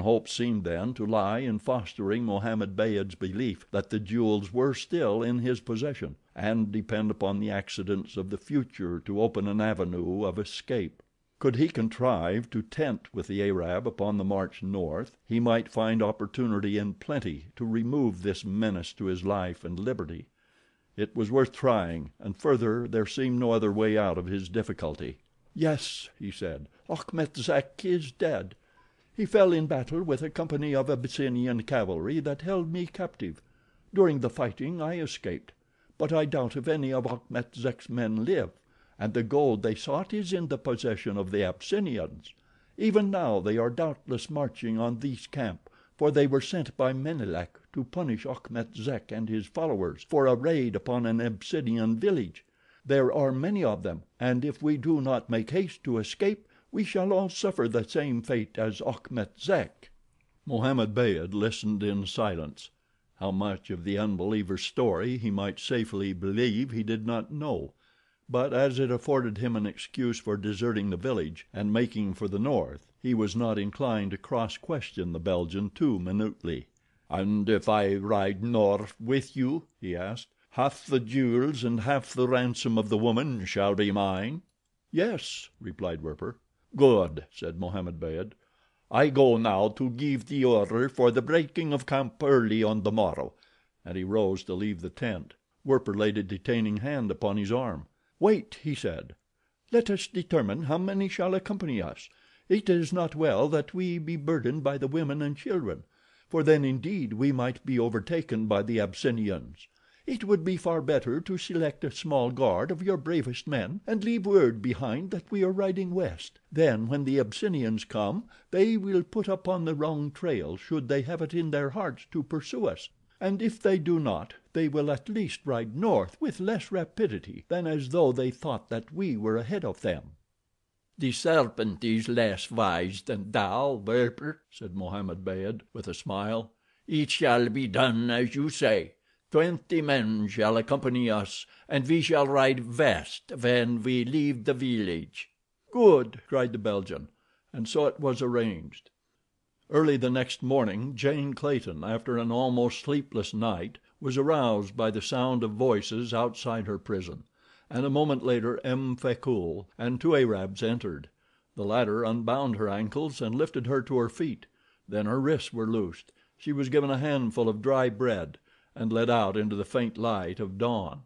hope seemed then to lie in fostering Mohammed Beyd's belief that the jewels were still in his possession, and depend upon the accidents of the future to open an avenue of escape. Could he contrive to tent with the Arab upon the march north, he might find opportunity in plenty to remove this menace to his life and liberty. It was worth trying, and further, there seemed no other way out of his difficulty. "Yes," he said, "Achmet Zek is dead. He fell in battle with a company of Abyssinian cavalry that held me captive. During the fighting I escaped, but I doubt if any of Achmet Zek's men live, and the gold they sought is in the possession of the Abyssinians. Even now they are doubtless marching on this camp, for they were sent by Menelek to punish Achmet Zek and his followers for a raid upon an Abyssinian village. There are many of them, and if we do not make haste to escape, we shall all suffer the same fate as Achmet Zek." Mohammed Beyd listened in silence. How much of the unbeliever's story he might safely believe he did not know, but as it afforded him an excuse for deserting the village and making for the north, he was not inclined to cross-question the Belgian too minutely. "And if I ride north with you," he asked, "half the jewels and half the ransom of the woman shall be mine?" "Yes," replied Werper. "Good," said Mohammed Beyd. "I go now to give the order for the breaking of camp early on the morrow," and he rose to leave the tent. Werper laid a detaining hand upon his arm. "Wait," he said. "Let us determine how many shall accompany us. It is not well that we be burdened by the women and children, for then indeed we might be overtaken by the Abyssinians. It would be far better to select a small guard of your bravest men and leave word behind that we are riding west. Then when the Abyssinians come they will put upon the wrong trail should they have it in their hearts to pursue us, and if they do not, they will at least ride north with less rapidity than as though they thought that we were ahead of them." "The serpent is less wise than thou, Werper," said Mohammed Beyd with a smile. "It shall be done as you say. 20 men shall accompany us, and we shall ride west when we leave the village." "Good," cried the Belgian, and so it was arranged. Early the next morning Jane Clayton, after an almost sleepless night, was aroused by the sound of voices outside her prison, and a moment later M'Fakul and 2 Arabs entered. The latter unbound her ankles and lifted her to her feet. Then her wrists were loosed, she was given a handful of dry bread, and led out into the faint light of dawn.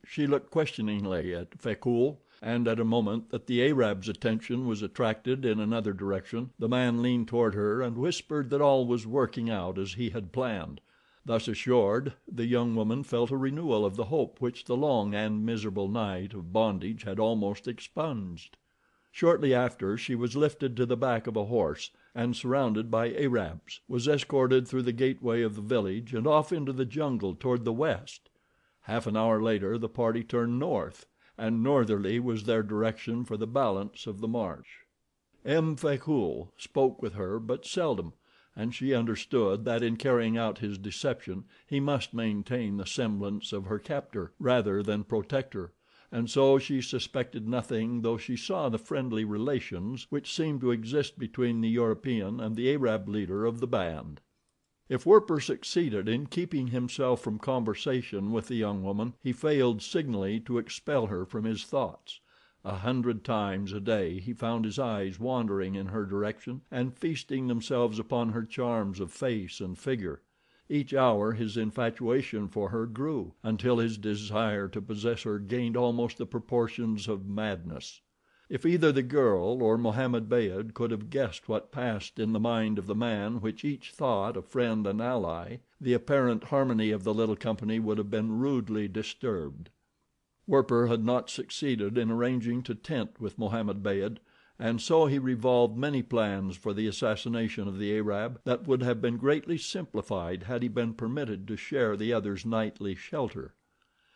She looked questioningly at Fakul, and at a moment that the Arab's attention was attracted in another direction, the man leaned toward her and whispered that all was working out as he had planned. Thus assured, the young woman felt a renewal of the hope which the long and miserable night of bondage had almost expunged. Shortly after she was lifted to the back of a horse, and surrounded by Arabs, was escorted through the gateway of the village and off into the jungle toward the west. Half an hour later the party turned north, and northerly was their direction for the balance of the march. M'Fakul spoke with her but seldom, and she understood that in carrying out his deception he must maintain the semblance of her captor rather than protector, and so she suspected nothing though she saw the friendly relations which seemed to exist between the European and the Arab leader of the band. If Werper succeeded in keeping himself from conversation with the young woman, he failed signally to expel her from his thoughts. 100 times a day he found his eyes wandering in her direction and feasting themselves upon her charms of face and figure. Each hour his infatuation for her grew, until his desire to possess her gained almost the proportions of madness. If either the girl or Mohammed Beyd could have guessed what passed in the mind of the man which each thought a friend and ally, the apparent harmony of the little company would have been rudely disturbed. Werper had not succeeded in arranging to tent with Mohammed Beyd, and so he revolved many plans for the assassination of the Arab that would have been greatly simplified had he been permitted to share the other's nightly shelter.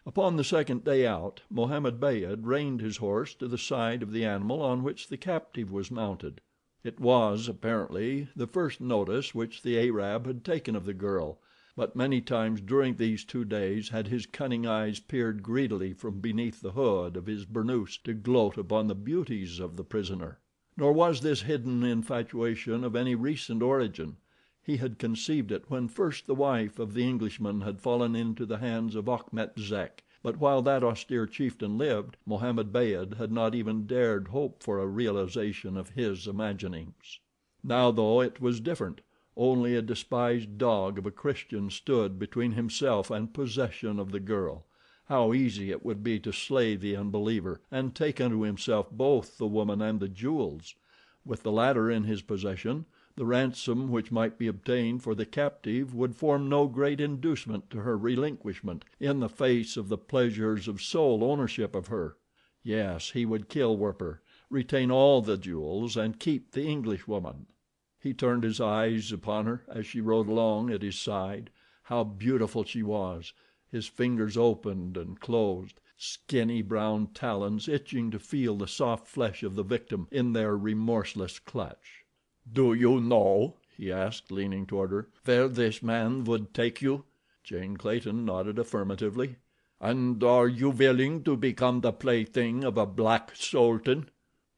Upon the second day out, Mohammed Beyd reined his horse to the side of the animal on which the captive was mounted. It was, apparently, the first notice which the Arab had taken of the girl, but many times during these 2 days had his cunning eyes peered greedily from beneath the hood of his burnous to gloat upon the beauties of the prisoner. Nor was this hidden infatuation of any recent origin. He had conceived it when first the wife of the Englishman had fallen into the hands of Achmet Zek, but while that austere chieftain lived, Mohammed Beyd had not even dared hope for a realization of his imaginings. Now, though, it was different. Only a despised dog of a Christian stood between himself and possession of the girl. How easy it would be to slay the unbeliever and take unto himself both the woman and the jewels. With the latter in his possession, the ransom which might be obtained for the captive would form no great inducement to her relinquishment in the face of the pleasures of sole ownership of her. Yes, he would kill Werper, retain all the jewels, and keep the Englishwoman. He turned his eyes upon her as she rode along at his side. How beautiful she was! His fingers opened and closed, skinny brown talons itching to feel the soft flesh of the victim in their remorseless clutch. "Do you know," he asked, leaning toward her, "where this man would take you?" Jane Clayton nodded affirmatively. "And are you willing to become the plaything of a black sultan?"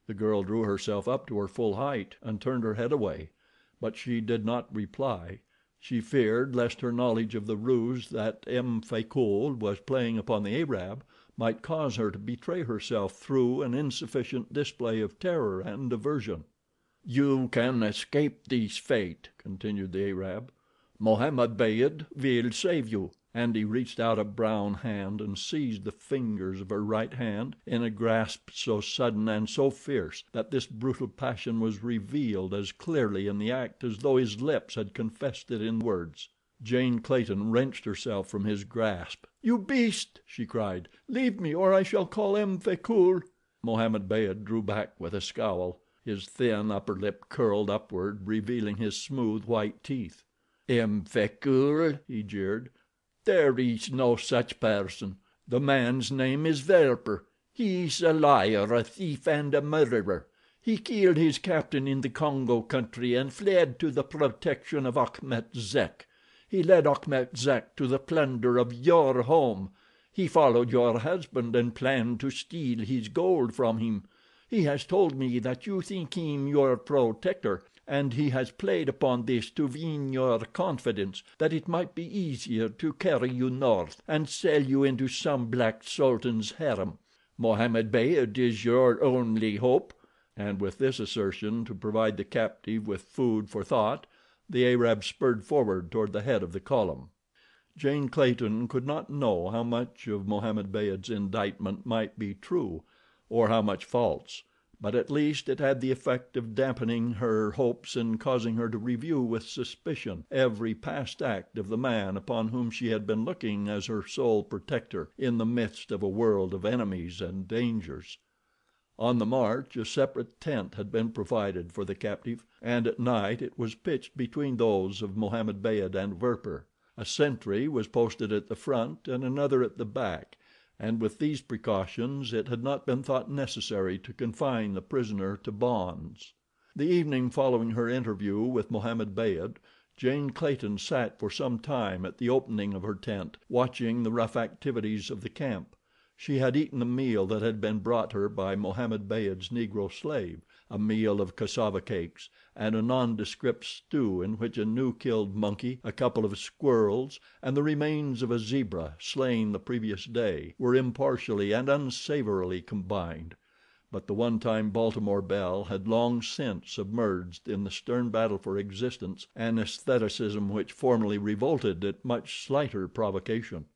The girl drew herself up to her full height and turned her head away, but she did not reply. She feared lest her knowledge of the ruse that M'Fakol was playing upon the Arab might cause her to betray herself through an insufficient display of terror and aversion. "You can escape this fate," continued the Arab. "Mohammed Beyd will save you," and he reached out a brown hand and seized the fingers of her right hand in a grasp so sudden and so fierce that this brutal passion was revealed as clearly in the act as though his lips had confessed it in words. Jane Clayton wrenched herself from his grasp. "You beast!" she cried. "Leave me, or I shall call M'Fakol." Mohammed Beyd drew back with a scowl. His thin upper lip curled upward, revealing his smooth, white teeth. "M'Fakol?" he jeered. "There is no such person. The man's name is Werper. He is a liar, a thief, and a murderer. He killed his captain in the Congo country and fled to the protection of Achmet Zek. He led Achmet Zek to the plunder of your home. He followed your husband and planned to steal his gold from him. He has told me that you think him your protector, and he has played upon this to win your confidence, that it might be easier to carry you north and sell you into some black sultan's harem. Mohammed Beyd is your only hope." And with this assertion to provide the captive with food for thought, the Arab spurred forward toward the head of the column. Jane Clayton could not know how much of Mohammed Beyd's indictment might be true, or how much false, but at least it had the effect of dampening her hopes and causing her to review with suspicion every past act of the man upon whom she had been looking as her sole protector in the midst of a world of enemies and dangers. On the march a separate tent had been provided for the captive, and at night it was pitched between those of Mohammed Beyd and Werper. A sentry was posted at the front and another at the back, and with these precautions it had not been thought necessary to confine the prisoner to bonds. The evening following her interview with Mohammed Beyd, Jane Clayton sat for some time at the opening of her tent, watching the rough activities of the camp. She had eaten the meal that had been brought her by Mohammed Beyd's Negro slave, a meal of cassava cakes and a nondescript stew in which a new killed monkey, a couple of squirrels, and the remains of a zebra, slain the previous day, were impartially and unsavorily combined. But the one-time Baltimore belle had long since submerged in the stern battle for existence an aestheticism which formerly revolted at much slighter provocation.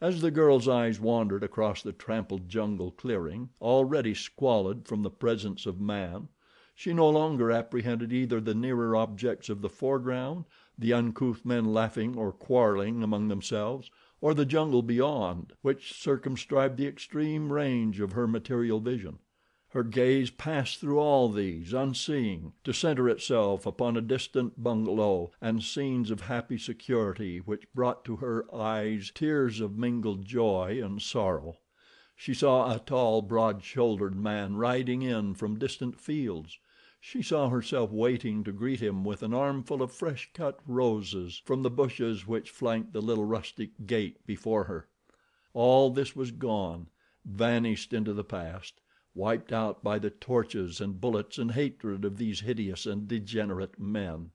As the girl's eyes wandered across the trampled jungle clearing, already squalid from the presence of man, she no longer apprehended either the nearer objects of the foreground, the uncouth men laughing or quarreling among themselves, or the jungle beyond, which circumscribed the extreme range of her material vision. Her gaze passed through all these, unseeing, to center itself upon a distant bungalow and scenes of happy security which brought to her eyes tears of mingled joy and sorrow. She saw a tall, broad-shouldered man riding in from distant fields. She saw herself waiting to greet him with an armful of fresh-cut roses from the bushes which flanked the little rustic gate before her. All this was gone, vanished into the past. wiped out by the torches and bullets and hatred of these hideous and degenerate men.